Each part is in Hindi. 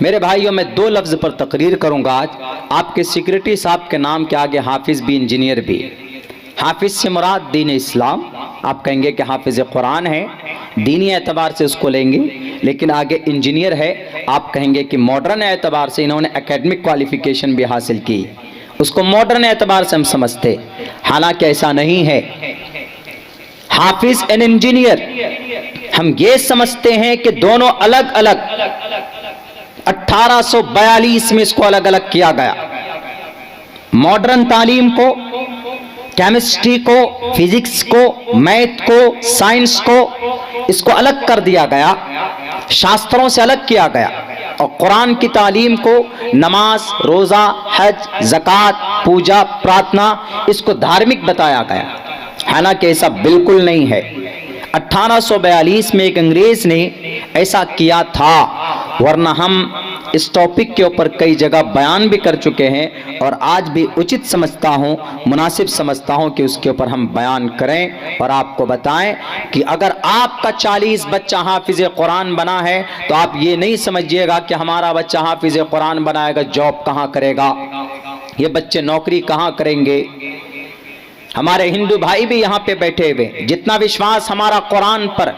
मेरे भाइयों, मैं दो लफ्ज़ पर तकरीर करूंगा आज। आपके सिक्योरिटी साहब के नाम के आगे हाफिज़ भी, इंजीनियर भी। हाफिज़ से मुराद दीन इस्लाम, आप कहेंगे कि हाफिज़ कुरान है, दीनी एतबार से उसको लेंगे, लेकिन आगे इंजीनियर है, आप कहेंगे कि मॉडर्न एतबार से इन्होंने एकेडमिक क्वालिफिकेशन भी हासिल की, उसको मॉडर्न एतबार से हम समझते। हालांकि ऐसा नहीं है। हाफिज़ एंड इंजीनियर हम ये समझते हैं कि दोनों अलग अलग, 1842 में इसको अलग अलग किया गया। मॉडर्न तालीम को, केमिस्ट्री को, फिजिक्स को, मैथ को, साइंस को, इसको अलग कर दिया गया, शास्त्रों से अलग किया गया। और कुरान की तालीम को, नमाज, रोज़ा, हज, ज़कात, पूजा, प्रार्थना, इसको धार्मिक बताया गया। हालांकि ऐसा बिल्कुल नहीं है। 1842 में एक अंग्रेज ने ऐसा किया था, वरना हम इस टॉपिक के ऊपर कई जगह बयान भी कर चुके हैं और आज भी उचित समझता हूं, मुनासिब समझता हूं कि उसके ऊपर हम बयान करें और आपको बताएं कि अगर आपका 40 बच्चा हाफिज़ कुरान बना है तो आप ये नहीं समझिएगा कि हमारा बच्चा हाफिज़ कुरान बनाएगा, जॉब कहां करेगा, ये बच्चे नौकरी कहां करेंगे। हमारे हिंदू भाई भी यहाँ पे बैठे हुए, जितना विश्वास हमारा कुरान पर,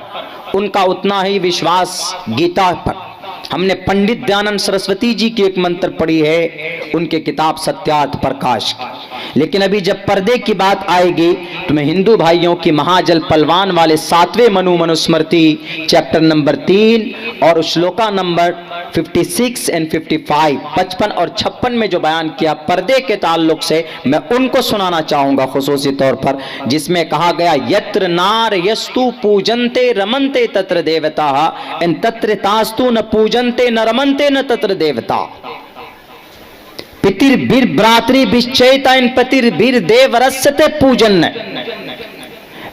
उनका उतना ही विश्वास गीता पर। हमने पंडित दयानंद सरस्वती जी की एक मंत्र पढ़ी है, उनके किताब सत्यार्थ प्रकाश की। लेकिन अभी जब पर्दे की बात आएगी तो मैं हिंदू भाइयों की महाजल पलवान वाले 7वें मनुस्मृति चैप्टर नंबर 3 और श्लोका नंबर 56 एंड 55, 55 और 56 में जो बयान किया पर्दे के ताल्लुक से, मैं उनको सुनाना चाहूंगा खुसूसी तौर पर, जिसमें कहा गया यत्र नार यस्तु पूजन्ते रमन्ते तत्र देवता एन तत्र तास्तु न पूजन्ते न रमन्ते न तत्र देवता। पितिर्भिर भ्रातृ विश्चयता इन पतिर्भिर देवरस्यते पूजन।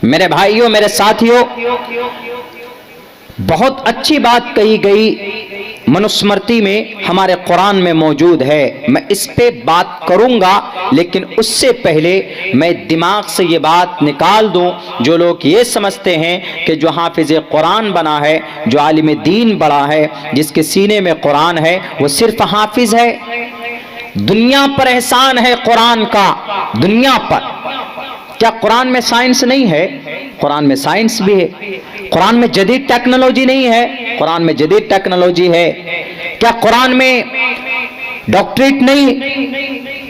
मेरे भाइयों, मेरे साथियों, बहुत अच्छी बात कही गई मनुस्मृति में, हमारे कुरान में मौजूद है। मैं इस पे बात करूंगा, लेकिन उससे पहले मैं दिमाग से ये बात निकाल दूं, जो लोग ये समझते हैं कि जो हाफिज़ कुरान बना है, जो आलिम दीन बड़ा है, जिसके सीने में कुरान है, वो सिर्फ हाफिज है। दुनिया पर एहसान है कुरान का, दुनिया पर। क्या कुरान में साइंस नहीं है? कुरान में साइंस भी है। कुरान में जदीद टेक्नोलॉजी नहीं है? कुरान में जदीद टेक्नोलॉजी है। क्या कुरान में डॉक्टरेट नहीं?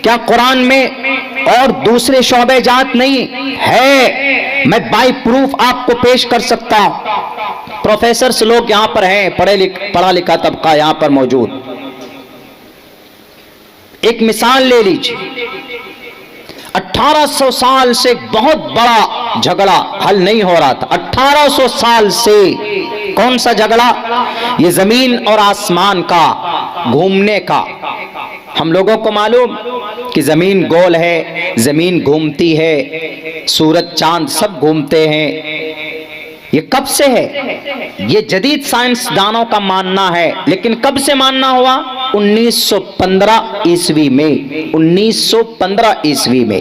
क्या कुरान में और दूसरे शोबे जात नहीं है? मैं बाय प्रूफ आपको पेश कर सकता हूं। प्रोफेसर्स लोग यहां पर हैं, पढ़ा लिखा तबका यहां पर मौजूद। एक मिसाल ले लीजिए, 1800 साल से बहुत बड़ा झगड़ा हल नहीं हो रहा था। 1800 साल से कौन सा झगड़ा? ये जमीन और आसमान का, घूमने का। हम लोगों को मालूम कि जमीन गोल है, जमीन घूमती है, सूरज चांद सब घूमते हैं। ये कब से है? ये जदीद साइंसदानों का मानना है, लेकिन कब से मानना हुआ? 1915 ईस्वी में। 1915 ईस्वी में,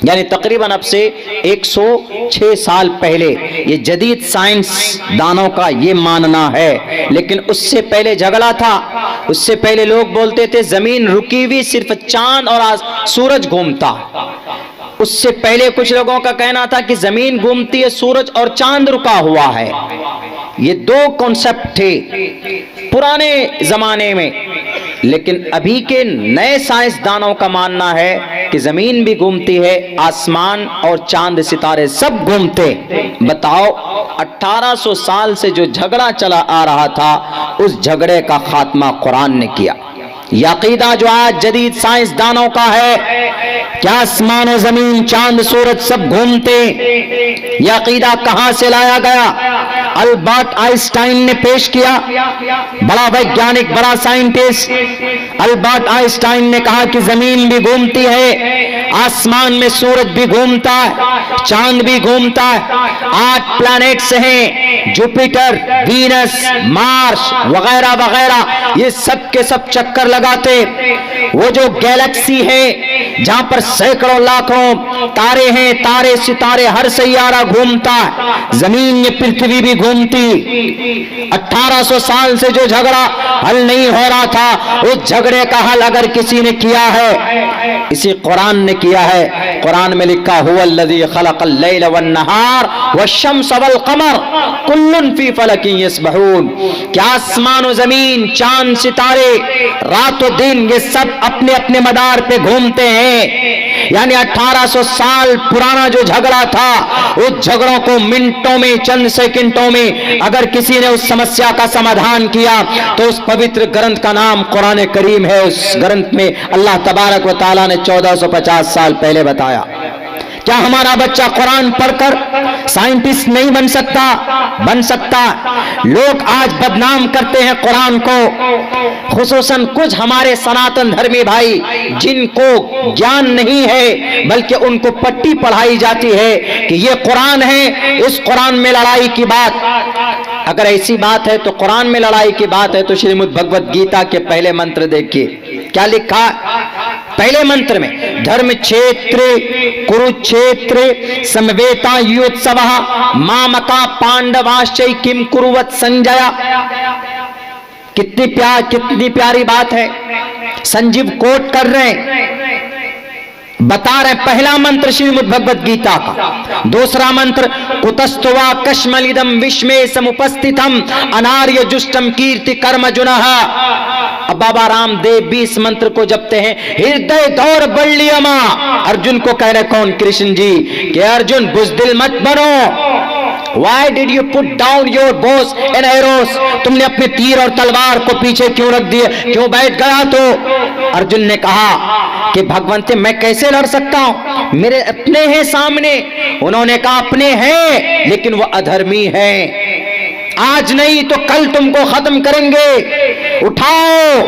यानी तकरीबन अब से 106 साल पहले ये जदीद साइंसदानों का ये मानना है। लेकिन उससे पहले झगड़ा था। उससे पहले लोग बोलते थे जमीन रुकी हुई, सिर्फ चांद और सूरज घूमता। उससे पहले कुछ लोगों का कहना था कि जमीन घूमती है, सूरज और चांद रुका हुआ है। ये दो कॉन्सेप्ट थे पुराने जमाने में। लेकिन अभी के नए साइंसदानों का मानना है कि जमीन भी घूमती है, आसमान और चांद सितारे सब घूमते। बताओ, 1800 साल से जो झगड़ा चला आ रहा था, उस झगड़े का खात्मा कुरान ने किया। यह अकीदा जो आज जदीद साइंसदानों का है, क्या आसमान और जमीन, चांद, सूरज सब घूमते, यह अकीदा कहां से लाया गया? अल्बर्ट आइंस्टाइन ने पेश किया। बड़ा वैज्ञानिक, बड़ा साइंटिस्ट अल्बर्ट आइंस्टाइन ने कहा कि जमीन भी घूमती है, आसमान में सूरज भी घूमता है, चांद भी घूमता है। 8 प्लैनेट्स हैं, जुपिटर, वीनस, मार्स वगैरह वगैरह, ये सब के सब चक्कर लगाते। वो जो गैलेक्सी है, जहां पर सैकड़ों लाखों तारे हैं, तारे सितारे, हर सैयारा घूमता है, जमीन ये पृथ्वी भी घूमती। 1800 साल से जो झगड़ा हल नहीं हो रहा था, उस झगड़े का हल अगर किसी ने किया है, इसी कुरान ने किया है। कुरान में लिखा हुवल्लज़ी खलक़ल लैल वन नहार वश्शम्स वल क़मर कुल्लुन फी फ़लकिन यस्बहून। क्या आसमान और जमीन, चांद सितारे, रात और दिन, ये सब अपने अपने मदार पे घूमते हैं। यानी 1800 साल पुराना जो झगड़ा था, उस झगड़ों को मिनटों में, चंद सेकंडों में अगर किसी ने उस समस्या का समाधान किया, तो उस पवित्र ग्रंथ का नाम कुरान करीम है। उस ग्रंथ में अल्लाह तबारक व तआला ने 1450 साल पहले बताया। क्या हमारा बच्चा कुरान पढ़कर साइंटिस्ट नहीं बन सकता? बन सकता। लोग आज बदनाम करते हैं कुरान को, खुसूसन कुछ हमारे सनातन धर्मी भाई जिनको ज्ञान नहीं है, बल्कि उनको पट्टी पढ़ाई जाती है कि ये कुरान है, इस कुरान में लड़ाई की बात। अगर ऐसी बात है तो कुरान में लड़ाई की बात है तो श्रीमद् भगवत गीता के पहले मंत्र देखिए क्या लिखा। पहले मंत्र में धर्म क्षेत्र कुरुक्षेत्र समवेता युत्सवः मामका पांडवाश्चै किम कुरुवत संजय। कितनी प्यारी बात है। संजीव कोट कर रहे हैं, बता रहे पहला मंत्र श्रीमद् भगवत गीता का। दूसरा मंत्र कुतस्तवा कश्मलिदम विश्मे समुपस्थितम अनार्य जुष्टम कीर्ति कर्म जुनः। अब बाबा रामदेव भी इस मंत्र को जपते हैं। हृदय दौर बल्लियमा, अर्जुन को कह रहे कौन? कृष्ण जी कि अर्जुन बुज़दिल मत बनो। Why did you put down your bows and arrows? तुमने अपने तीर और तलवार को पीछे क्यों रख दिए, क्यों बैठ गया? तो अर्जुन ने कहा कि भगवंते मैं कैसे लड़ सकता हूं, मेरे अपने हैं सामने। उन्होंने कहा अपने हैं, लेकिन वो अधर्मी हैं। आज नहीं तो कल तुमको खत्म करेंगे। उठाओ,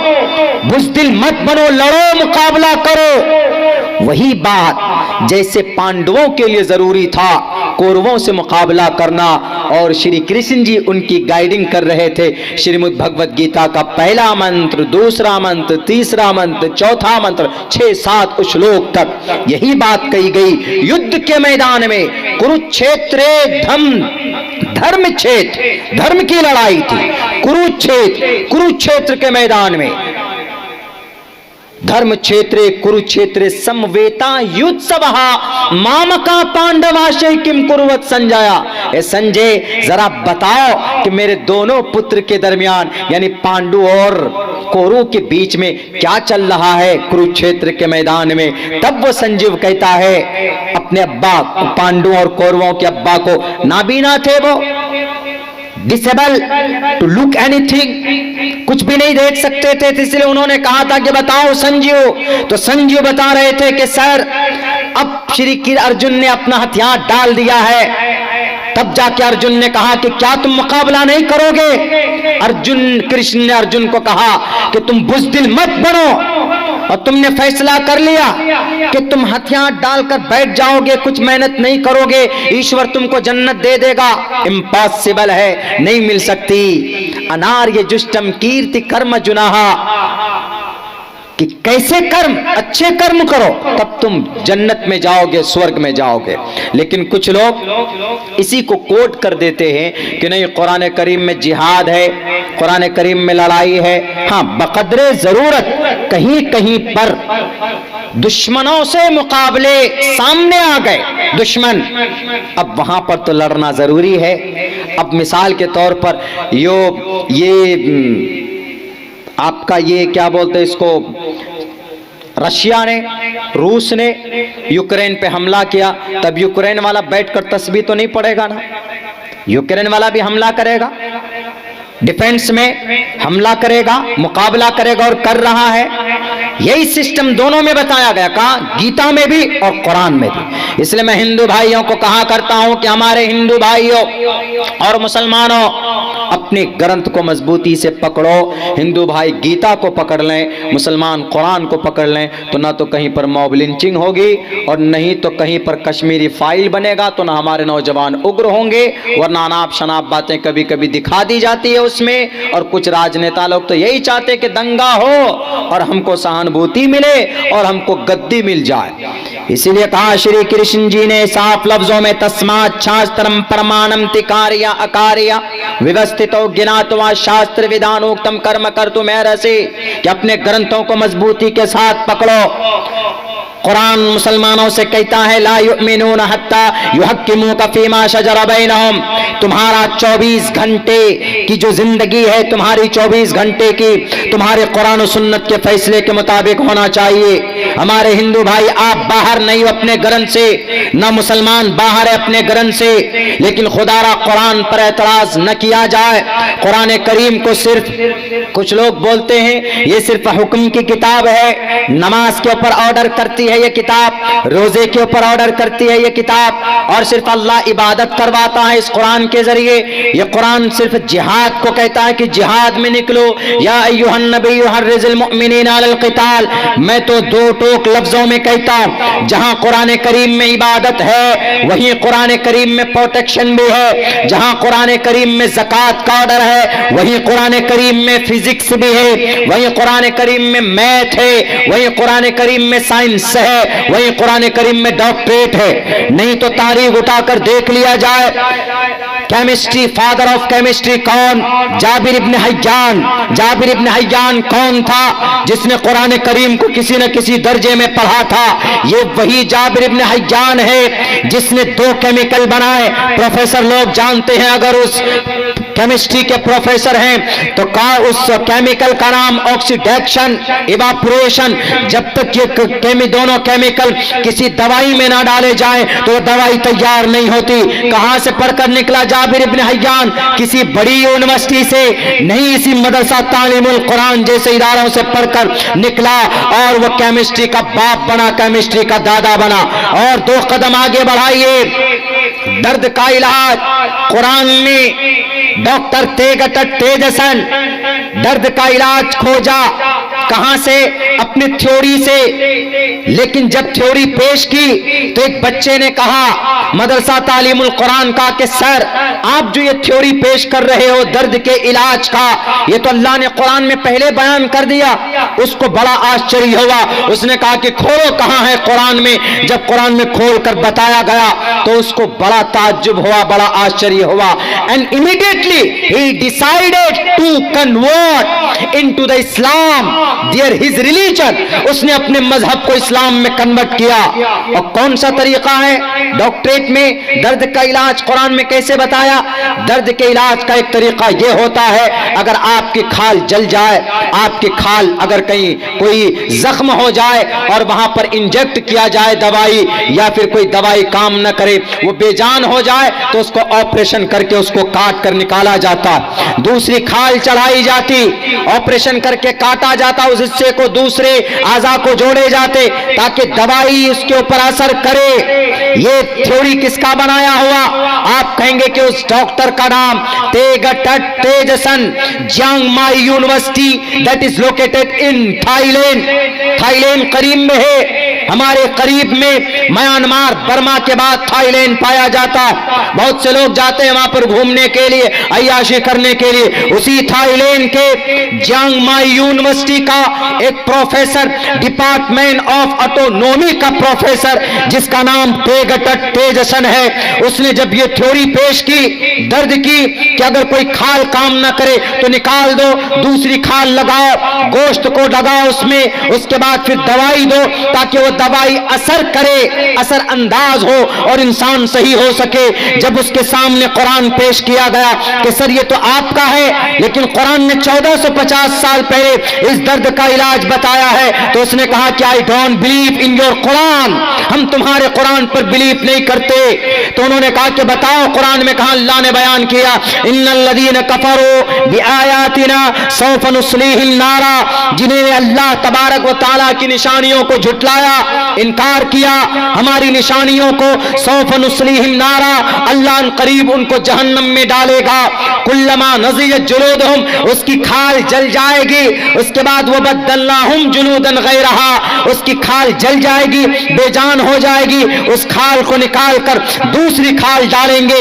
बुज़दिल मत बनो, लड़ो, मुकाबला करो। वही बात जैसे पांडवों के लिए जरूरी था कौरवों से मुकाबला करना, और श्री कृष्ण जी उनकी गाइडिंग कर रहे थे। श्रीमद् भगवत गीता का पहला मंत्र, दूसरा मंत्र, तीसरा मंत्र, चौथा मंत्र, 6-7 श्लोक तक यही बात कही गई। युद्ध के मैदान में कुरुक्षेत्रे धर्म क्षेत्र, धर्म की लड़ाई थी। कुरुक्षेत्र के मैदान में धर्म क्षेत्रे कुरुक्षेत्रे समवेता युत्सवः मामका पांडवाश्चै किम कुरुवत संजय। ए संजय जरा बताओ कि मेरे दोनों पुत्र के दरमियान यानी पांडु और कौरव के बीच में क्या चल रहा है कुरुक्षेत्र के मैदान में। तब वो संजीव कहता है अपने अब्बा, पांडु और कौरवों के अब्बा को नाबीना थे, वो डिसेबल टू लुक एनीथिंग, कुछ भी नहीं देख सकते थे। इसलिए उन्होंने कहा था कि बताओ संजीव। तो संजीव बता रहे थे कि सर अब श्री अर्जुन ने अपना हथियार डाल दिया है। तब जाके अर्जुन ने कहा कि क्या तुम मुकाबला नहीं करोगे? कृष्ण ने अर्जुन को कहा कि तुम बुज़दिल मत बनो, और तुमने फैसला कर लिया कि तुम हथियार डालकर बैठ जाओगे, कुछ मेहनत नहीं करोगे, ईश्वर तुमको जन्नत दे देगा। इम्पॉसिबल है, नहीं मिल सकती। अनार्य जुष्टम कीर्ति कर्म जुनः, कि कैसे कर्म, अच्छे कर्म करो तब तुम जन्नत में जाओगे, स्वर्ग में जाओगे। लेकिन कुछ लोग इसी को कोट कर देते हैं कि नहीं कुरान करीम में जिहाद है, कुरान करीम में लड़ाई है। हाँ, बकदरे जरूरत कहीं कहीं पर दुश्मनों से मुकाबले सामने आ गए दुश्मन, अब वहां पर तो लड़ना जरूरी है। अब मिसाल के तौर पर ये आपका ये क्या बोलते हैं इसको, रशिया ने, रूस ने यूक्रेन पे हमला किया, तब यूक्रेन वाला बैठकर तस्बीह तो नहीं पढ़ेगा ना, यूक्रेन वाला भी हमला करेगा, डिफेंस में हमला करेगा, मुकाबला करेगा, और कर रहा है। यही सिस्टम दोनों में बताया गया, कहा गीता में भी और कुरान में भी। इसलिए मैं हिंदू भाइयों को कहा करता हूं कि हमारे हिंदू भाइयों और मुसलमानों, अपने अपने ग्रंथ को मजबूती से पकड़ो। हिंदू भाई गीता को पकड़ लें, मुसलमान कुरान को पकड़ लें, तो ना तो कहीं पर मॉब लिंचिंग होगी और नहीं तो कहीं पर कश्मीरी फाइल बनेगा, तो ना हमारे नौजवान उग्र होंगे, वरना अनाप शनाप बातें कभी कभी दिखा दी जाती है उसमें। और कुछ राजनेता लोग तो यही चाहते कि दंगा हो और हमको सहानुभूति मिले और हमको गद्दी मिल जाए। इसीलिए कहा श्री कृष्ण जी ने साफ लफ्जों में, तस्मात् शास्त्रम प्रमाणम तिकार्य अकार्य व्यवस्थितो ज्ञात्वा शास्त्र विधानोक्तम कर्म कर्तुमर्हसि, कि अपने ग्रंथों को मजबूती के साथ पकड़ो। कुरान मुसलमानों से कहता है, ला युमिनून हत्ता युहक्किमूका फीमा शजरा बैनहुम, तुम्हारा 24 घंटे की जो जिंदगी है, तुम्हारी 24 घंटे की तुम्हारे कुरान और सुन्नत के फैसले के मुताबिक होना चाहिए। हमारे हिंदू भाई, आप बाहर नहीं हो अपने ग्रंथ से, ना मुसलमान बाहर है अपने ग्रंथ से, लेकिन खुदारा कुरान पर एतराज न किया जाए। कुरान करीम को सिर्फ कुछ लोग बोलते हैं ये सिर्फ हुक्म की किताब है, नमाज के ऊपर ऑर्डर करती है ये किताब, रोजे के ऊपर ऑर्डर करती है ये किताब, और सिर्फ अल्लाह इबादत करवाता है इस कुरान के जरिए। ये कुरान सिर्फ जिहाद को कहता है कि जिहाद में निकलो, या अय्युहन नबी हर्रिज़िल मुमिनीना अलल क़िताल। मैं तो दो टोक लफ्जों में कहता हूं, जहां कुरान करीम में इबादत है वहीं कुरान करीम में प्रोटेक्शन भी है, जहां कुरान करीम में ज़कात का ऑर्डर है वहीं कुरान करीम में फिजिक्स भी है, वहीं कुरान करीम में मैथ है, वहीं कुरान करीम में साइंस है, वहीं कुरान करीम में डॉक्टरेट है। नहीं तो तारीख उठाकर देख लिया जाए, केमिस्ट्री, फादर ऑफ केमिस्ट्री कौन? जाबिर इब्न हय्यान। जाबिर इब्न हय्यान कौन था? जिसने कुरान करीम को किसी न किसी दर्जे में पढ़ा था। ये वही जाबिर इब्न हय्यान है जिसने 2 केमिकल बनाए। प्रोफेसर लोग जानते हैं, अगर उस केमिस्ट्री के प्रोफेसर हैं तो का उस केमिकल का नाम ऑक्सीडेशन, इवापोरेशन। जब तक ये दोनों केमिकल किसी दवाई में ना डाले जाएं तो दवाई तैयार नहीं होती। कहां से पढ़कर निकला जाबिर इब्न हय्यान? किसी बड़ी यूनिवर्सिटी से नहीं, इसी मदरसा तालीमुल कुरान जैसे इदारों से पढ़कर निकला और वो केमिस्ट्री का बाप बना, केमिस्ट्री का दादा बना। और 2 कदम आगे बढ़ाइए, दर्द का इलाज कुरान में डॉक्टर तेजसन दर्द का इलाज खोजा। कहां से? अपनी थ्योरी से। लेकिन जब थ्योरी पेश की तो एक बच्चे ने कहा, मदरसा तालीमुल कुरान का, कि सर आप जो ये थ्योरी पेश कर रहे हो दर्द के इलाज का, ये तो अल्लाह ने कुरान में पहले बयान कर दिया। उसको बड़ा आश्चर्य हुआ। उसने कहा कि खोलो कहां है कुरान में। जब कुरान में खोल कर बताया गया तो उसको बड़ा ताज्जुब हुआ, बड़ा आश्चर्य हुआ। एंड इमीडिएटली ही decided to convert into the Islam there his religion. उसने अपने मजहब को इस्लाम में कन्वर्ट किया। और कौन सा तरीका है? डॉक्टरेट में दर्द का इलाज कुरान में कैसे बताया? दर्द के इलाज का एक तरीका यह होता है, अगर आपकी खाल जल जाए, आपकी खाल अगर कहीं कोई जख्म हो जाए और वहां पर इंजेक्ट किया जाए दवाई, या फिर कोई दवाई काम न करे, वो बेजान हो जाए, तो उसको ऑपरेशन करके उसको काट कर निकाला जाता। दूसरी खाल चढ़ाई जाती, ऑपरेशन करके काटा जाता, उस हिस्से को दूसरे आज़ा को जोड़े जाते ताकि दवाई उसके ऊपर असर करे। ये थ्योरी किसका बनाया हुआ? आप कहेंगे कि उस डॉक्टर का नाम तेजसन, Chiang university that is located in Thailand. Thailand करीब में है, हमारे करीब में म्यांमार, बर्मा के बाद थाईलैंड पाया जाता। बहुत से लोग जाते हैं वहां पर घूमने के लिए, अय्याशी करने के लिए। उसी थाईलैंड के जियांग माई यूनिवर्सिटी का एक प्रोफेसर, डिपार्टमेंट ऑफ ऑटोनॉमी का प्रोफेसर, जिसका नाम तेजसन है, उसने जब ये थ्योरी पेश की दर्द की कि अगर कोई खाल काम ना करे तो निकाल दो, दूसरी खाल लगाओ, गोश्त को लगाओ उसमें, उसके बाद फिर दवाई दो ताकि वो दवाई असर करे, असर अंदाज हो और इंसान सही हो सके। जब उसके सामने कुरान पेश किया गया कि सर ये तो आपका है, लेकिन कुरान ने 1450 साल पहले इस दर्द का इलाज बताया है, तो उसने कहा कि I don't believe in your Quran, हम तुम्हारे कुरान पर बिलीव नहीं करते। तो उन्होंने कहा कि बताओ कुरान में कहां अल्लाह ने बयान किया, इन्नल्लज़ीना कफरू बिआयातिना सौफ नुस्लीहिम नारा, जिन्होंने अल्लाह तबारक व तआला की निशानियों को झुटलाया, इनकार किया हमारी निशानियों को, सौफ नुस्लिहिम नारा, अल्लाह करीब उनको जहन्नम में डालेगा, कुल्लमा नज़ियत जुलूदहुम, उसकी खाल जल जाएगी, उसके बाद वो बद्दलनाहुम जुलूदन गैरहा, उसकी खाल जल जाएगी, बेजान हो जाएगी, उस खाल को निकाल कर दूसरी खाल डालेंगे,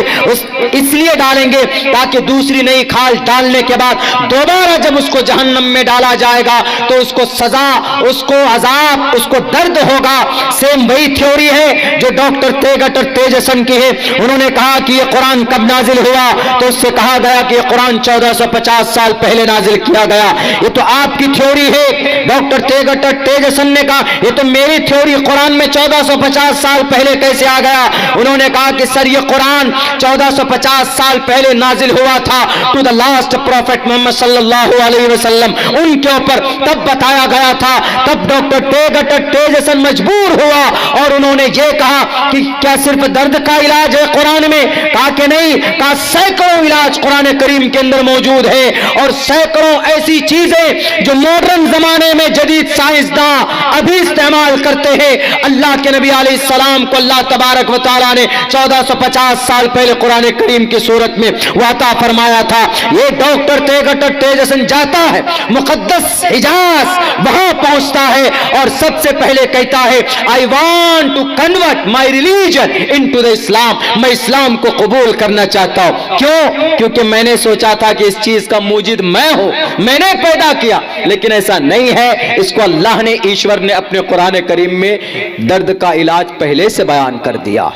इसलिए डालेंगे ताकि दूसरी नई खाल डालने के बाद दोबारा जब उसको जहन्नम में डाला जाएगा तो उसको सजा, उसको अजाब, उसको दर्द होगा। सेम वही थ्योरी है जो डॉक्टर तेगट और तेजसन की है। उन्होंने कहा कि ये कुरान कब नाजिल हुआ, तो उससे कहा गया कि ये कुरान 1450 साल पहले नाजिल किया गया। ये तो आपकी थ्योरी है। डॉक्टर तेगट और तेजसन ने कहा ये तो मेरी थ्योरी, कुरान में 1450 साल पहले कैसे आ गया? उन्होंने कहा कि सर ये कुरान 1450 साल पहले नाजिल हुआ था to the last prophet Muhammad सल्लल्लाहु अलैहि वसल्लम, उनके ऊपर तब बताया गया था। तब डॉक्टर तेगट और तेजसन मजबूर हुआ और उन्होंने ये कहा कि क्या सिर्फ दर्द का इलाज है कुरान में? कहा कि नहीं, कहा सैकड़ों इलाज कुरान करीम के अंदर मौजूद है और सैकड़ों ऐसी चीजें जो मॉडर्न जमाने में जदीद साइंसदान अभी इस्तेमाल करते हैं। अल्लाह के नबी अलैहिस्सलाम को अल्लाह तबारक व तआला ने 1450 साल पहले कुरान करीम की सूरत में वाता फरमाया था। ये डॉक्टर तेगट और तेजसन जाता है मुकद्दस हिजाज, वहां पहुंचता है और सबसे पहले कहता है I want to convert my religion into the Islam, मैं इस्लाम को कबूल करना चाहता हूं। क्यों? क्योंकि मैंने सोचा था कि इस चीज का मूजिद मैं हूं, मैंने पैदा किया, लेकिन ऐसा नहीं है। इसको अल्लाह ने, ईश्वर ने अपने कुरान करीम में दर्द का इलाज पहले से बयान कर दिया।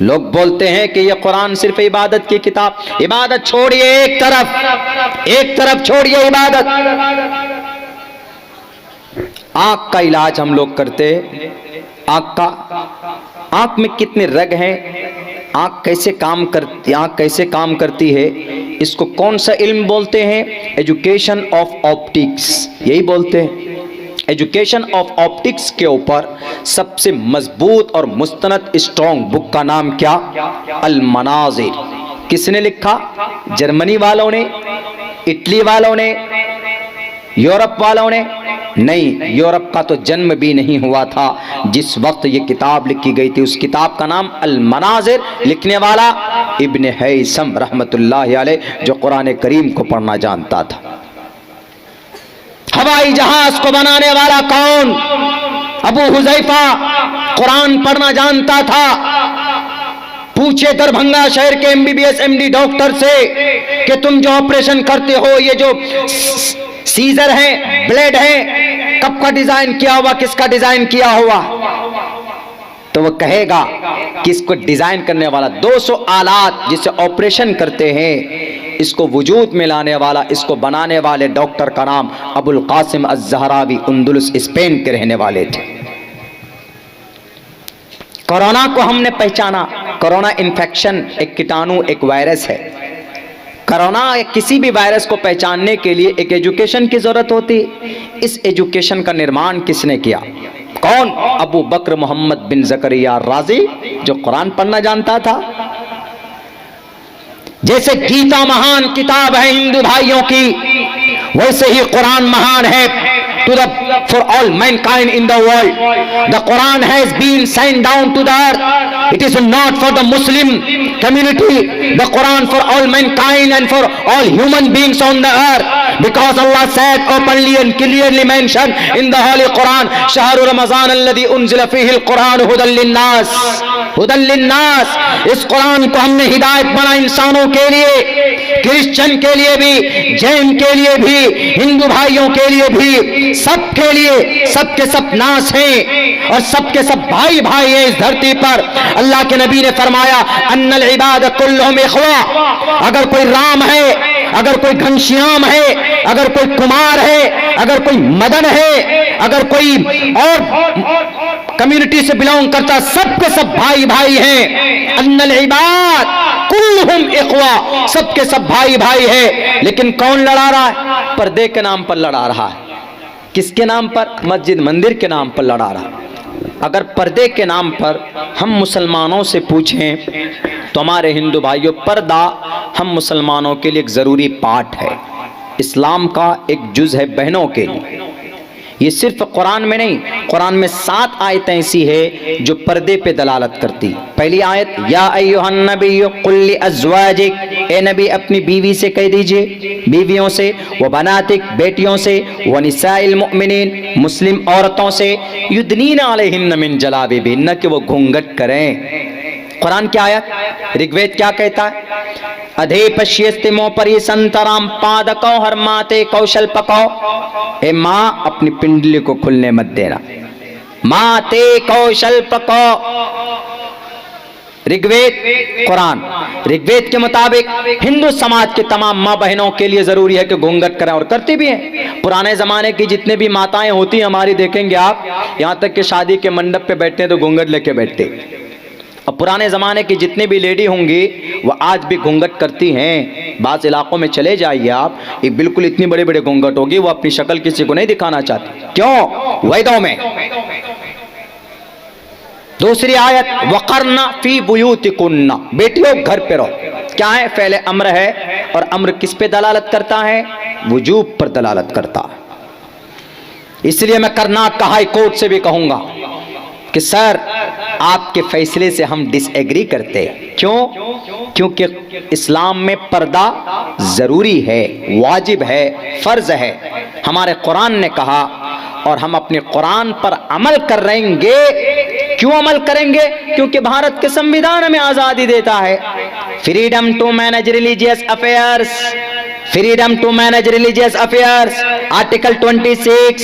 लोग बोलते हैं कि यह कुरान सिर्फ इबादत की किताब, इबादत छोड़िए एक तरफ छोड़िए इबादत। आंख का इलाज हम लोग करते, आंख में कितने रग हैं, आंख कैसे काम करती है, इसको कौन सा इल्म बोलते हैं? एजुकेशन ऑफ ऑप्टिक्स, यही बोलते हैं। एजुकेशन ऑफ ऑप्टिक्स के ऊपर सबसे मजबूत और मुस्तनद स्ट्रॉन्ग बुक का नाम क्या? अल मनाजिर। किसने लिखा? जर्मनी वालों ने, इटली वालों ने, यूरोप वालों ने? नहीं, यूरोप का तो जन्म भी नहीं हुआ था जिस वक्त ये किताब लिखी गई थी। उस किताब का नाम अल मनाजिर, लिखने वाला इब्न हैसम रहमतुल्लाह अलैह, जो कुरान करीम को पढ़ना जानता था। हवाई जहाज को बनाने वाला कौन? अबू हुज़ैफा, कुरान पढ़ना जानता था। पूछे दरभंगा शहर के MBBS MD डॉक्टर से कि तुम जो ऑपरेशन करते हो, ये जो सीजर है, ब्लेड है, कब का डिजाइन किया हुआ, किसका डिजाइन किया हुआ? तो वो कहेगा कि इसको डिजाइन करने वाला 200 आलात जिसे ऑपरेशन करते हैं, इसको वजूद में लाने वाला, इसको बनाने वाले डॉक्टर का नाम अबुल कासिम अज़्ज़हरावी, अंदलुस स्पेन के रहने वाले थे। कोरोना को हमने पहचाना। कोरोना इन्फेक्शन एक कीटाणु, एक वायरस है। कोरोना किसी भी वायरस को पहचानने के लिए एक एजुकेशन की जरूरत होती। इस एजुकेशन का निर्माण किसने किया? कौन? अबू बकर मोहम्मद बिन ज़करिया राजी, जो कुरान पढ़ना जानता था। जैसे गीता महान किताब है हिंदू भाइयों की, वैसे ही कुरान महान है for all mankind in the world. The Quran has been sent down to the earth. It is not for the Muslim community. The Quran for all mankind and for all human beings on the earth. Because Allah said openly and clearly mentioned in the Holy Quran, Shahru Ramazan alladhi unzila fihi al-Quran hudan lin-nas. हुदल लिन्नास। इस कुरान को हमने हिदायत बना इंसानों के लिए, क्रिश्चियन के लिए भी, जैन के लिए भी, हिंदू भाइयों के लिए भी, सबके लिए। सबके सब नास हैं और सबके सब भाई भाई हैं इस धरती पर। अल्लाह के नबी ने फरमाया अन्नल इबाद कुल्लुहुम इख्वा। अगर कोई राम है, अगर कोई घनश्याम है, अगर कोई कुमार है, अगर कोई मदन है, अगर कोई और कम्युनिटी से बिलोंग करता, सबके सब भाई भाई हैं। अन्नल इबाद कुल्लुहुम इख्वा, सबके सब भाई भाई है। लेकिन कौन लड़ा रहा है? पर्दे के नाम पर लड़ा रहा है। किसके नाम पर? मस्जिद मंदिर के नाम पर लड़ा रहा है। अगर पर्दे के नाम पर हम मुसलमानों से पूछें तो हमारे हिंदू भाइयों, पर्दा हम मुसलमानों के लिए एक ज़रूरी पार्ट है, इस्लाम का एक जुज़ है बहनों के लिए। ये सिर्फ कुरान में नहीं, कुरान में 7 आयतें ऐसी है जो पर्दे पे दलालत करती। पहली आयत, या अय्युहन नबिय्यु कुल लि अज़वाजिक, ए नबी अपनी बीवी से कह दीजिए, बीवियों से, व बनातिक बेटियों से, व निसाइल मुमिनीन मुस्लिम औरतों से, युदनीना अलैहिन्ना मिन जलाबिबिहिन्ना, कि वो घूंघट करें। कुरान की आयत। ऋग्वेद क्या कहता है? अधे पश्यस्तिमो परि संतराम पादको हरमाते कौशल पको, ए माँ अपनी पिंडली को खुलने मत देना, माते कौशल पको। ऋग्वेद, कुरान। ऋग्वेद के मुताबिक हिंदू समाज के तमाम माँ बहनों के लिए जरूरी है कि घूंघट करें, और करती भी हैं। पुराने जमाने की जितने भी माताएं होती हैं हमारी, देखेंगे आप, यहां तक कि शादी के मंडप पे बैठते हैं तो घूंघट लेके बैठते। अब पुराने ज़माने की जितनी भी लेडी होंगी वो आज भी घूंघट करती हैं। बाज़ इलाकों में चले जाइए आप, एक बिल्कुल इतनी बड़े बड़े घूंघट होगी, वो अपनी शक्ल किसी को नहीं दिखाना चाहती। क्यों? वेदों में। दूसरी आयत, वक़रना फ़ी बुयूतिकुन्ना, बेटियों घर पे रहो। क्या है? फ़ेल अम्र है, और अम्र किस पे दलालत करता है? वजूब पर दलालत करता है। इसलिए मैं कर्नाटक का हाई कोर्ट से भी कहूंगा कि सर आपके फैसले से हम डिसएग्री करते हैं। क्यों? क्योंकि इस्लाम में पर्दा जरूरी है, वाजिब है, फर्ज है। हमारे कुरान ने कहा, और हम अपने कुरान पर अमल करेंगे। क्यों अमल करेंगे? क्योंकि भारत के संविधान हमें आजादी देता है, freedom to manage religious affairs, freedom to manage religious affairs. Article 26,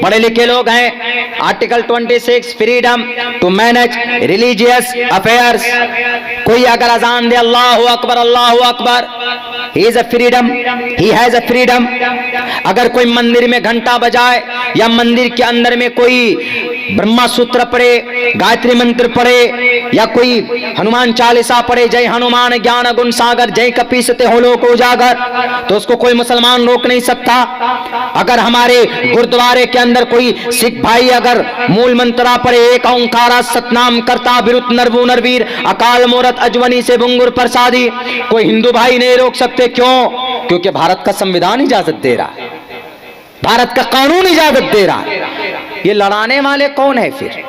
पढ़े लिखे लोग हैं, article 26, freedom to manage religious affairs. कोई अगर अजान दे अल्लाहु अकबर अल्लाहु अकबर, he is a freedom, he has a freedom. अगर कोई मंदिर में घंटा बजाए, या मंदिर के अंदर में कोई ब्रह्मा सूत्र पढ़े, गायत्री मंत्र पढ़े, या कोई हनुमान चालीसा पढ़े, जय हनुमान ज्ञान गुण सागर जय कपीसते हो लोक उजागर, तो उसको कोई मुसलमान रोक नहीं सकता। अगर हमारे गुरुद्वारे के अंदर कोई सिख भाई अगर मूल मंत्रा पढ़े, एक ओंकारा सतनाम करता बिरुत नरवु नरवीर अकाल मूरत अजवनी से बुंगुर प्रसादी, कोई हिंदू भाई नहीं रोक सकते। क्यों? क्योंकि भारत का संविधान इजाजत दे रहा है, भारत का कानून इजाजत दे रहा है। ये लड़ाने वाले कौन है फिर?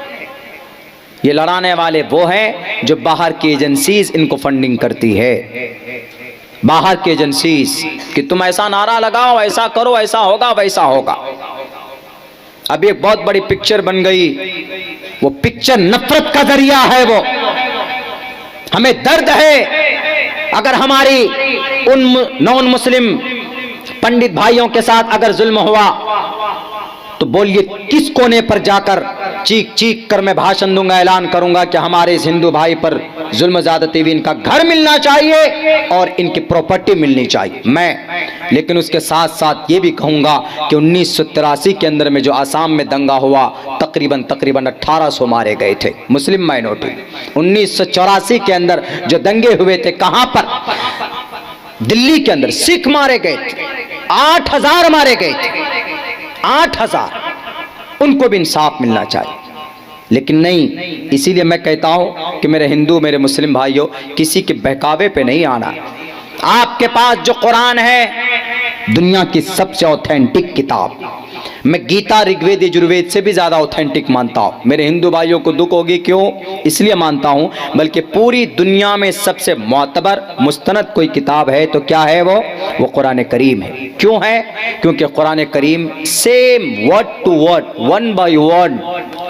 ये लड़ाने वाले वो हैं जो बाहर की एजेंसीज इनको फंडिंग करती है, बाहर की एजेंसीज, कि तुम ऐसा नारा लगाओ, ऐसा करो, ऐसा होगा, वैसा होगा। अभी एक बहुत बड़ी पिक्चर बन गई, वो पिक्चर नफरत का जरिया है। वो हमें दर्द है अगर हमारी उन नॉन मुस्लिम पंडित भाइयों के साथ अगर जुल्म हुआ, तो बोलिए किस कोने पर जाकर चीख चीख कर मैं भाषण दूंगा, ऐलान करूंगा कि हमारे इस हिंदू भाई पर जुल्म ज़्यादती हुई, इनका घर मिलना चाहिए और इनकी प्रॉपर्टी मिलनी चाहिए मैं। लेकिन उसके साथ साथ ये भी कहूंगा कि 1983 के अंदर में जो आसाम में दंगा हुआ, तकरीबन 1800 मारे गए थे मुस्लिम माइनॉरिटी। 1984 के अंदर जो दंगे हुए थे, कहां पर? दिल्ली के अंदर सिख मारे गए थे, 8000 मारे गए थे, 8000। उनको भी इंसाफ मिलना चाहिए, लेकिन नहीं। इसीलिए मैं कहता हूं कि मेरे हिंदू, मेरे मुस्लिम भाइयों, किसी के बहकावे पे नहीं आना। आपके पास जो कुरान है, दुनिया की सबसे ऑथेंटिक किताब, मैं गीता, ऋग्वेद, यजुर्वेद से भी ज्यादा ऑथेंटिक मानता हूं। मेरे हिंदू भाइयों को दुख होगी, क्यों? इसलिए मानता हूं, बल्कि पूरी दुनिया में सबसे मोतबर मुस्तनद कोई किताब है तो क्या है वो कुरान करीम है। क्यों है? क्योंकि कुरान करीम same word to word, one by one,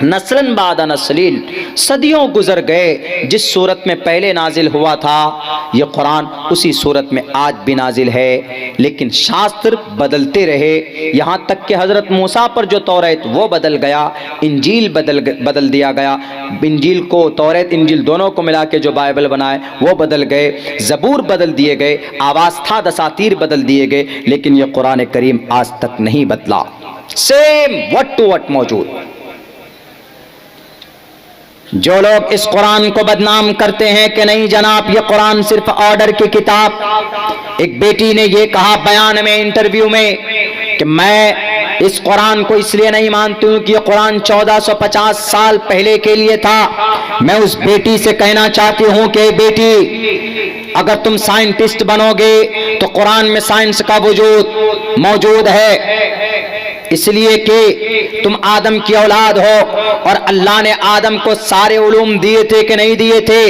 नस्लन बाद नस्लिन, सदियों गुजर गए। जिस सूरत में पहले नाजिल हुआ था ये कुरान, उसी सूरत में आज भी नाजिल है। लेकिन शास्त्र बदलते रहे, यहां तक कि हजरत मूसा पर जो तौरात वो बदल गया, इंजील बदल दिया गया। इंजील को, तौरात इंजील दोनों को मिला के जो बाइबल बनाए वो बदल गए, ज़बूर बदल दिए गए, आवास्था दसातीर बदल दिए गए, लेकिन ये कुरान करीम आज तक नहीं बदला, सेम वट टू वट मौजूद। जो लोग इस कुरान को बदनाम करते हैं कि नहीं जनाब ये कुरान सिर्फ ऑर्डर की किताब। एक बेटी ने ये कहा बयान में, इंटरव्यू में, कि मैं इस कुरान को इसलिए नहीं मानती हूं कि ये कुरान 1450 साल पहले के लिए था। मैं उस बेटी से कहना चाहती हूं कि बेटी, अगर तुम साइंटिस्ट बनोगे तो कुरान में साइंस का वजूद मौजूद है। इसलिए कि तुम आदम की औलाद हो और अल्लाह ने आदम को सारे उलूम दिए थे कि नहीं दिए थे।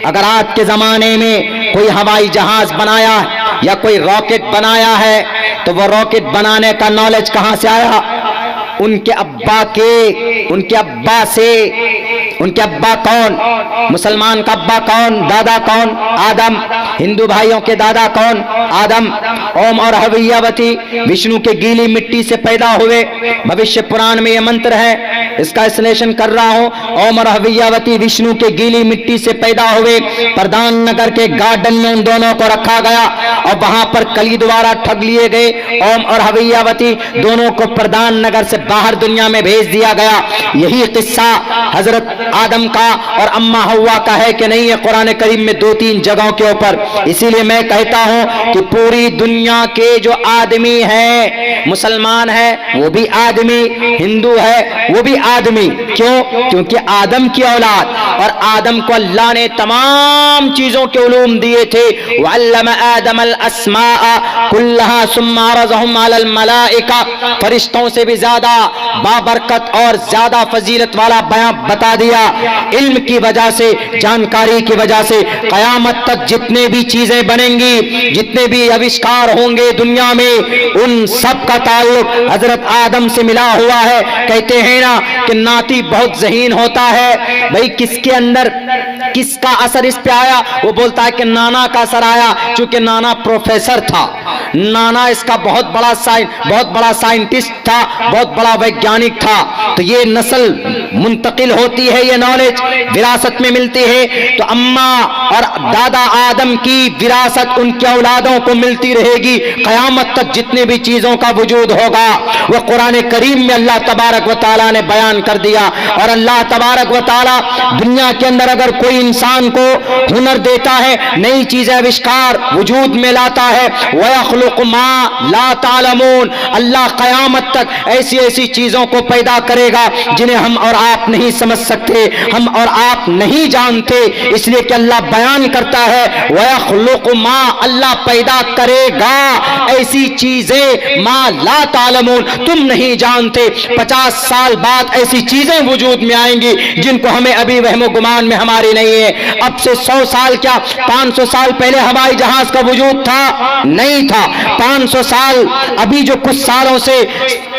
अगर आज के जमाने में कोई हवाई जहाज बनाया या कोई रॉकेट बनाया है तो वो रॉकेट बनाने का नॉलेज कहां से आया? उनके अब्बा से। उनके अब्बा कौन? मुसलमान का अब्बा कौन? दादा कौन? आदम। हिंदू भाइयों के दादा कौन? आदम। ओम और हवैयावती विष्णु के गीली मिट्टी से पैदा हुए। भविष्य पुराण में यह मंत्र है, इसका विश्लेषण कर रहा हूं। ओम और हवैयावती विष्णु के गीली मिट्टी से पैदा हुए। प्रधान नगर के गार्डन में उन दोनों को रखा गया और वहां पर कली द्वारा ठग लिए गए। ओम और हवैयावती दोनों को प्रधान नगर से बाहर दुनिया में भेज दिया गया। यही किस्सा हजरत आदम का और अम्मा हव्वा का है कि नहीं है कुरान करीम में 2-3 जगहों के ऊपर। इसीलिए मैं कहता हूं कि पूरी दुनिया के जो आदमी है, मुसलमान है वो भी आदमी, हिंदू है वो भी आदमी। क्यों? क्योंकि आदम की औलाद, और आदम को अल्लाह ने तमाम चीजों के उलूम दिए थे। वअल्लम आदमल अस्माअ कुल्लहा सुम्मा अरज़हुम अलल मलाइका, फरिश्तों से भी ज्यादा बाबरकत और ज्यादा फजीलत वाला बयान बता दिया। इल्म की वजह से, जानकारी की वजह से कयामत तक जितने भी चीजें बनेंगी, जितने भी आविष्कार होंगे दुनिया में, उन सब का ताल्लुक हजरत आदम से मिला हुआ है। कहते हैं ना कि नाती बहुत ज़हीन होता है। भाई किसके अंदर किसका असर इस पे आया? वो बोलता है कि नाना का असर आया, क्योंकि नाना प्रोफेसर था, नाना इसका बहुत बड़ा साइंटिस्ट था, बहुत बड़ा वैज्ञानिक था। तो ये नस्ल मुंतकिल होती है, ये नॉलेज विरासत में मिलती है। तो अम्मा और दादा आदम की विरासत उनके औलादों को मिलती रहेगी। कयामत तक जितने भी चीजों का वजूद होगा वो कुरान करीम में अल्लाह तबारक व तआला ने बयान कर दिया। और अल्लाह तबारक व तआला दुनिया के अंदर अगर कोई इंसान को हुनर देता है, नई चीजें आविष्कार वजूद में लाता है, वयख्लुक़ु मा ला तालमून, अल्लाह कयामत तक ऐसी ऐसी चीजों को पैदा करेगा जिन्हें हम और आप नहीं समझ सकते, हम और आप नहीं जानते। इसलिए कि अल्लाह बयान करता है वयख्लुक़ु मा, अल्लाह पैदा करेगा ऐसी चीजें मा ला तालमून, तुम नहीं जानते। 50 साल बाद ऐसी चीजें वजूद में आएंगी जिनको हमें अभी वहमो गुमान में हमारी नहीं है। अब से 100 साल क्या 500 साल पहले हवाई जहाज का वजूद था? नहीं था। 500 साल, अभी जो कुछ सालों से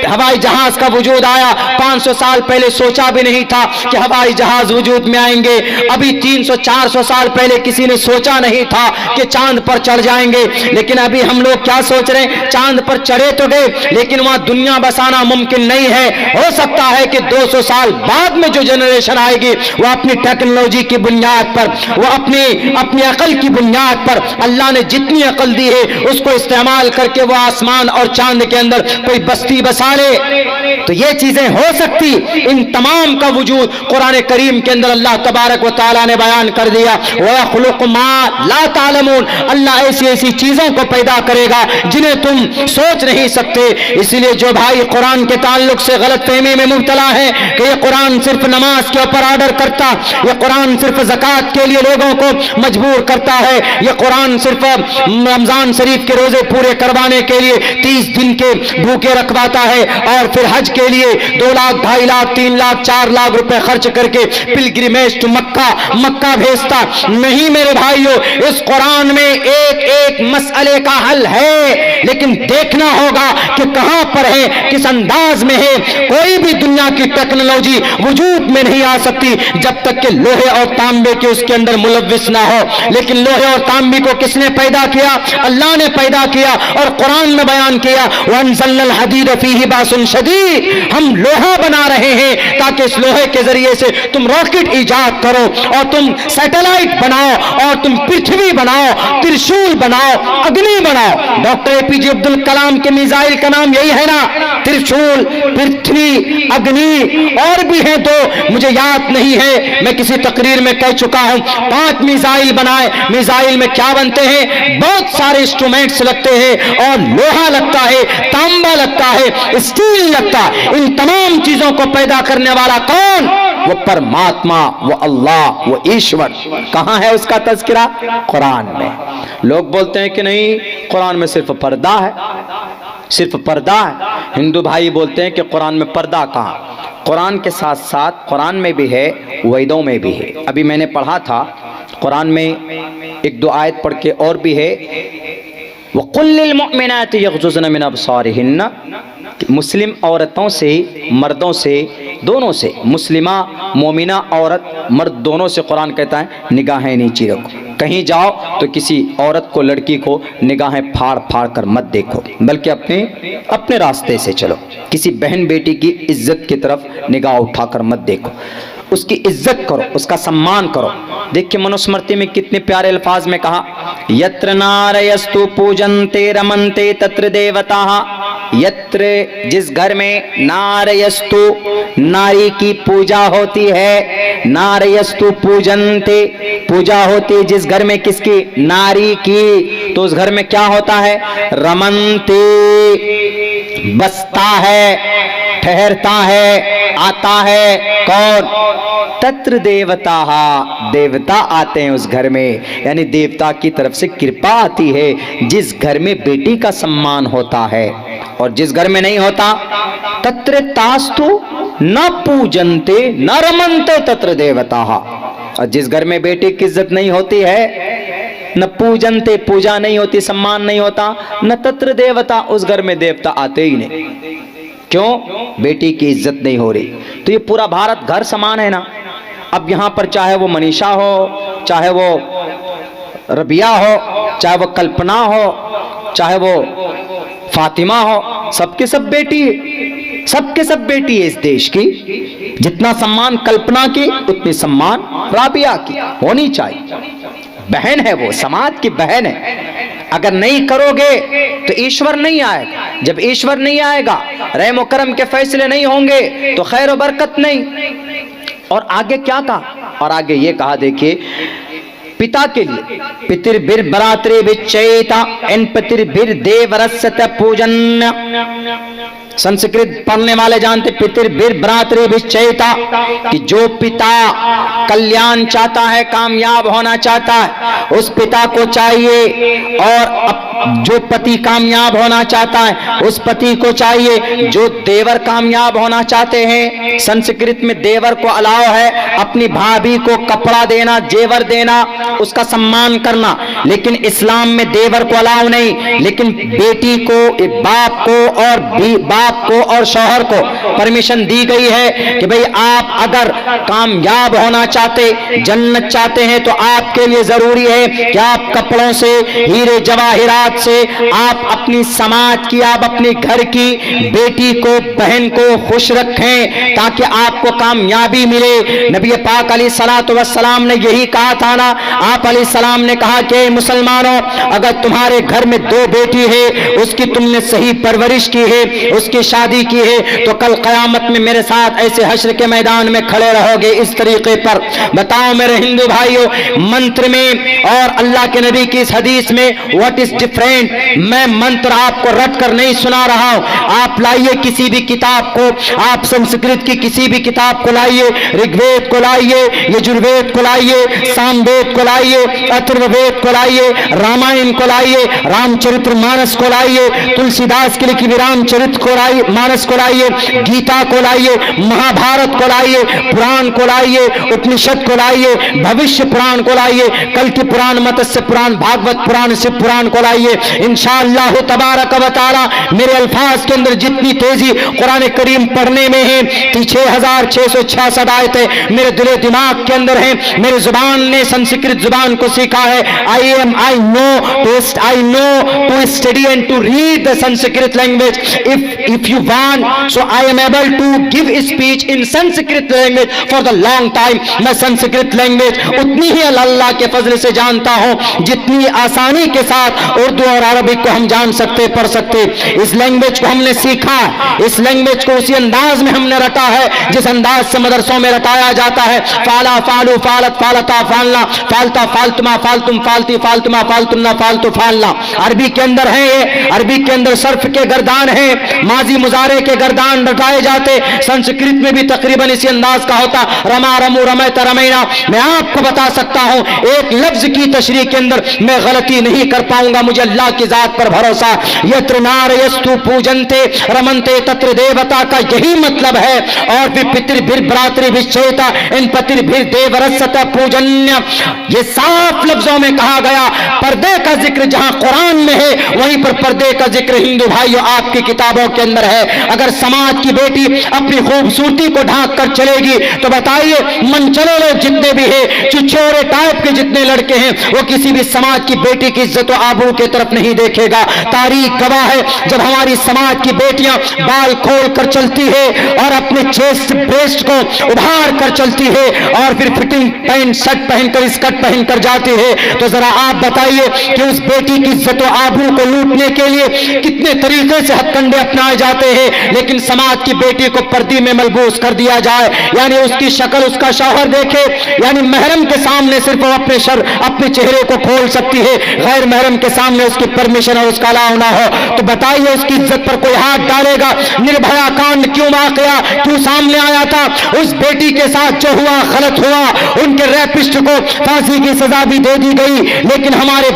हवाई जहाज का वजूद आया, 500 साल पहले सोचा भी नहीं था कि हवाई जहाज वजूद में आएंगे। अभी 300-400 साल पहले किसी ने सोचा नहीं था कि चांद पर चढ़ जाएंगे। लेकिन अभी हम लोग क्या सोच रहे हैं? चांद पर चढ़े तो गए, लेकिन वहां दुनिया बसाना मुमकिन नहीं है। हो सकता है कि 200 साल बाद में जो जनरेशन आएगी वो अपनी टेक्नोलॉजी की बुनियाद पर, वो अपनी अकल की बुनियाद पर, अल्लाह ने जितनी अकल दी है उसको इस्तेमाल करके वो आसमान और चांद के अंदर कोई बस्ती बसा ले। तो ये चीजें हो सकती। इन तमाम का वजूद कुरान करीम के अंदर अल्लाह तबारक व तआला ने बयान कर दिया। वयख्लुक़ु मा ला तालमून, अल्लाह ऐसी ऐसी चीजों को पैदा करेगा जिन्हें तुम सोच नहीं सकते। इसीलिए जो भाई कुरान के ताल्लुक से गलतफहमी में मुब्तला है कि ये कुरान सिर्फ नमाज के ऊपर ऑर्डर करता, ये कुरान सिर्फ ज़कात के लिए लोगों को मजबूर करता है, ये कुरान सिर्फ रमजान शरीफ के रोजे पूरे करवाने के लिए 30 दिन के भूखे रखवाता है और फिर हज के लिए 2 लाख, 2.5 लाख, 3 लाख, 4 लाख रुपए खर्च करके पिलग्रिमेज टू मक्का भेजता नहीं। मेरे भाइयों, इस कुरान में एक एक मसले का हल है, लेकिन देखना होगा कि कहां पर है, किस अंदाज में है। कोई भी दुनिया की टेक्नोलॉजी वजूद में नहीं आ सकती जब तक कि लोहे और तांबे के उसके अंदर मुलव्विस ना हो। लेकिन लोहे और तांबे को किसने पैदा किया? अल्लाह ने पैदा किया और कुरान में बयान किया वअनज़लनल हदीद फीही बासुन शदीद, हम लोहा बना रहे हैं ताकि इस लोहे के जरिए से तुम रॉकेट ईजाद करो और तुम सैटेलाइट बनाओ और तुम पृथ्वी बनाओ, त्रिशूल बनाओ, अग्नि बनाओ। डॉक्टर एपीजे अब्दुल कलाम के मिसाइल का नाम यही है ना, त्रिशूल, पृथ्वी, अग्नि, और भी है 2 मुझे याद नहीं है, मैं किसी तकरीर में कह चुका हूं। 5 मिसाइल बनाए। मिसाइल में क्या बनते हैं? बहुत सारे इंस्ट्रूमेंट्स लगते हैं और लोहा लगता है, तांबा लगता है, स्टील लगता है। इन तमाम चीजों को पैदा करने वाला कौन? वो परमात्मा, वो अल्लाह, वो ईश्वर। कहां है उसका तज़किरा? कुरान में। लोग बोलते हैं कि नहीं, कुरान में सिर्फ पर्दा है, सिर्फ पर्दा है। हिंदू भाई बोलते हैं कि कुरान में पर्दा कहाँ? कुरान के साथ साथ कुरान में भी है, वेदों में भी है। अभी मैंने पढ़ा था कुरान में एक दो आयत पढ़ के और भी है, वक़ुल लिल मुअमिनाति यग़ज़ुज़्न मिन अबसारिहिन्ना, मुस्लिम औरतों से, मर्दों से, दोनों से, मुस्लिमा मोमिना औरत मर्द दोनों से कुरान कहता है निगाहें नीची रखो। कहीं जाओ तो किसी औरत को, लड़की को निगाहें फाड़ फाड़ कर मत देखो, बल्कि अपने रास्ते से चलो। किसी बहन बेटी की इज्जत की तरफ निगाह उठाकर मत देखो, उसकी इज्जत करो, उसका सम्मान करो। देखिए मनुस्मृति में कितने प्यारे अल्फाज में कहा, यत्र नारयस्तु पूजन्ते रमन्ते तत्र देवताः। यत्र, जिस घर में नारयस्तु, नारी की पूजा होती है, नारयस्तु पूजन्ते, पूजा होती जिस घर में, किसकी? नारी की। तो उस घर में क्या होता है? रमन्ते, बसता है, ठहरता है, आता है। कौन? तत्र देवता, देवता आते हैं उस घर में, यानी देवता की तरफ से कृपा आती है जिस घर में बेटी का सम्मान होता है। और जिस घर में नहीं होता, तत्र तास्तु न पूजन्ते न रमन्ते तत्र देवता। और जिस घर में बेटी की इज्जत नहीं होती है, न पूजनते, पूजा नहीं होती, सम्मान नहीं होता, न तत्र देवता, उस घर में देवता आते ही नहीं। क्यों? बेटी की इज्जत नहीं हो रही। तो ये पूरा भारत घर समान है ना। अब यहाँ पर चाहे वो मनीषा हो, चाहे वो रबिया हो, चाहे वो कल्पना हो, चाहे वो फातिमा हो, सबके सब बेटी है, सबके सब बेटी है इस देश की। जितना सम्मान कल्पना की, उतनी सम्मान राबिया की होनी चाहिए। बहन है वो, समाज की बहन है। अगर नहीं करोगे तो ईश्वर नहीं आएगा। जब ईश्वर नहीं आएगा, रहम और करम के फैसले नहीं होंगे, तो खैर और बरकत नहीं। और आगे क्या कहा? और आगे ये कहा, देखिए, पिता के लिए पितृभिर भ्रातृ विच्चेता इन पितृभिर देवरसत पूजन। संस्कृत पढ़ने वाले जानते, पितृभिर भ्रातृ विच्चेता, कि जो पिता कल्याण चाहता है, कामयाब होना चाहता है, उस पिता को चाहिए। और जो पति कामयाब होना चाहता है, उस पति को चाहिए। जो देवर कामयाब होना चाहते हैं, संस्कृत में देवर को अलाव है अपनी भाभी को कपड़ा देना, जेवर देना, उसका सम्मान करना। लेकिन इस्लाम में देवर को अलाव नहीं, लेकिन बेटी को, बाप को और शौहर को परमिशन दी गई है कि भाई आप अगर कामयाब होना चाहते, जन्नत चाहते हैं, तो आपके लिए जरूरी है कि आप कपड़ों से, हीरे जवाहिरात से, आप अपनी समाज की, आप अपने घर की बेटी को, बहन को खुश रखें, ताकि आपको कामयाबी मिले। नबी पाक अलैहिस्सलातु वस्सलाम ने यही कहा था ना। आप अलैहिस्सलाम ने कहा कि मुसलमानों, अगर तुम्हारे घर में दो बेटी है, उसकी तुमने सही परवरिश की है, उसकी शादी की है, तो कल क़यामत में मेरे साथ ऐसे हश्र के मैदान में खड़े रहोगे इस तरीके पर। बताओ मेरे हिंदू भाइयों, मंत्र में और अल्लाह के नबी की इस हदीस में व्हाट इज डिफरेंट? मैं मंत्र आपको रट कर नहीं सुना रहा हूं। आप लाइए किसी भी किताब को, आप संस्कृत की किसी भी किताब को लाइए, ऋग्वेद को लाइए, यजुर्वेद को लाइए, सामवेद को लाइए, अथर्ववेद को लाइए, रामायण को लाइए, रामचरित्र मानस को लाइए, तुलसीदास की लिखी रामचरित्र को लाइए, मानस को लाइए, गीता को लाइए, महाभारत को लाइए, पुराण को लाइए, उपनिषद को लाइए, भविष्य पुराण को लाइए, कल की पुराण, मत्स्य पुराण, भागवत पुराण, शिव पुराण को लाइए। इंशाअल्लाह तबारक व तआला मेरे अल्फाज के अंदर जितनी तेजी कुरान करीम पढ़ने में है, 6666 आयतें मेरे दिले दिमाग के अंदर है। मेरी जुबान ने संस्कृत जुबान को सीखा है। I know to study and to read the Sanskrit language. If you want, so I am able to give speech in Sanskrit language for the long time. मैं संस्कृत लैंग्वेज उतनी ही अल्लाह के फजल से जानता हूँ जितनी आसानी के साथ उर्दू और अरबिक को हम जान सकते, पढ़ सकते। इस लैंग्वेज को हमने सीखा, इस लैंग्वेज को उसी अंदाज में हमने रटा है जिस अंदाज से मदरसों में रटाया जाता है। फाला, फालू, फालत, फालता, फालना, फालता, फालतुमा, फालतुम, फालती, फालतुमा, फालतुन्ना, फालतू, फालना। अरबी के अंदर है ये, अरबी के अंदर सर्फ के गर्दान है, माजी मुजारे के गर्दान रटाए जाते। संस्कृत में भी तकरीबन इसी अंदाज का होता। रमा, रमू, रमैत, रमैना। मैं आपको बता सकता हूं, एक लफ्ज की तशरीह के अंदर मैं गलती नहीं कर पाऊंगा, मुझे अल्लाह की जात पर भरोसा। यत्र नारयस्तु पूजनते रमनते तत्र देवता का यही मतलब है। और भी पितृभिर भ्रातृ विच्छेता इन पतिर्भिर देवरसत पूजन्य, ये साफ लफ्जों में कहा गया। पर्दे का जिक्र जहां कुरान में है, वहीं पर पर्दे का जिक्र हिंदू भाइयों आपकी किताबों के अंदर है। अगर समाज की बेटी अपनी खूबसूरती को ढांक कर चलेगी तो बताइए मनचले लोग जितने भी हैं, चिछोरे टाइप के जितने लड़के हैं, वो किसी भी समाज की बेटी की इज्जत और आबरू की तरफ नहीं देखेगा। तारीख गवाह है, जब हमारी समाज की बेटियां बाल खोल कर चलती है और अपने चेस्ट ब्रेस्ट को उभार कर चलती है और फिर फिटिंग पैंट शर्ट पहनकर स्कर्ट पहनकर जाती है, तो जरा आप बताइए कि उस बेटी की इज्जत और आबरू को लूटने के लिए कितने तरीके से हथकंडे अपनाए जाते हैं। लेकिन समाज की बेटी को पर्दे में मलबूस कर दिया जाए, यानी उसकी शक्ल उसका शौहर देखे, यानी महरम के सामने सिर्फ वो अपने चेहरे को खोल सकती है, गैर महरम के सामने उसकी परमिशन और उसका अलाउ ना हो, तो बताइए उसकी इज्जत पर कोई हाथ डालेगा? निर्भया कांड क्यों वाकया क्यों सामने आया था? उस बेटी के साथ जो हुआ गलत हुआ, उनके रैपिस्ट को फांसी की सजा भी दे दी गई। लेकिन हमारे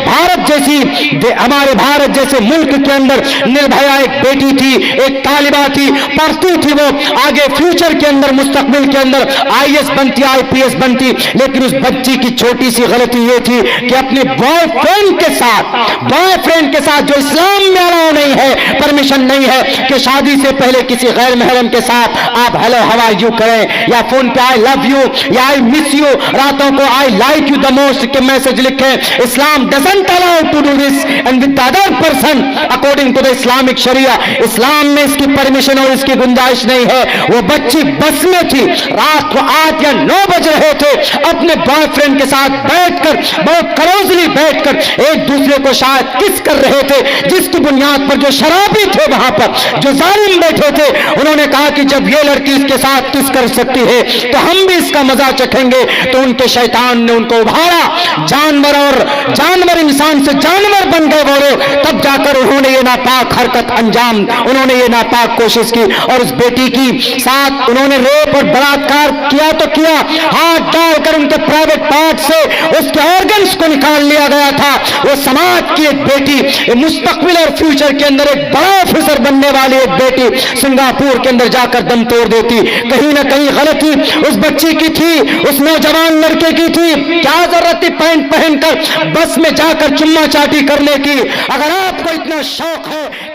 भारत जैसे मुल्क के अंदर निर्भया एक बेटी थी, एक तालिबा थी, पढ़ती थी, वो आगे फ्यूचर के अंदर मुस्तकबिल के अंदर आईएएस बनती, आईपीएस बनती। लेकिन उस बच्ची की छोटी सी गलती ये थी कि अपने बॉयफ्रेंड के साथ जो इस्लाम में अलाउ नहीं है, परमिशन नहीं है कि शादी से पहले किसी गैर महरम के साथ आप हेलो हाउ आर यू करें, या फोन पे आई लव यू या आई मिस यू, रातों को I like you the most के मैसेज लिखें। Islam doesn't allow to do this and with other person according to the Islamic शरिया। इस्लाम में इसकी परमिशन और इसकी गुंजाइश नहीं है। वो बच्ची बस में थी, रात को 8 या 9 बज रहे थे, अपने बॉयफ्रेंड के साथ बैठकर बहुत क्लोजली बैठकर एक दूसरे को शायद किस कर रहे थे, जिसकी बुनियाद पर जो शराबी थे वहां पर जो जालिम बैठे थे, उन्होंने कहा कि जब ये लड़की इसके साथ किस कर सकती है तो हम भी इसका मजा चखेंगे। तो उनके शैतान ने उनको उभारा, जानवर इंसान से जानवर बन गए वो लोग। तब जाकर उन्होंने ये नापाक हरकत अंजाम, उन्होंने ये नापाक कोशिश की और उस बेटी की साथ उन्होंने रेप और बलात्कार किया तो किया, हाथ डालकर उनके प्राइवेट पार्ट से उसके ऑर्गन्स को निकाल लिया गया था। वो समाज की एक बेटी, मुस्तकबिल और फ्यूचर के अंदर एक बड़ा ऑफिसर बनने वाली एक बेटी सिंगापुर के अंदर जाकर दम तोड़ देती। कहीं ना कहीं गलती उस बच्ची की थी, उस नौजवान लड़के की थी। क्या जरूरत थी पैंट पहनकर बस में जाकर चुम्मा चाटी करने की? अगर आपको इतना शौक है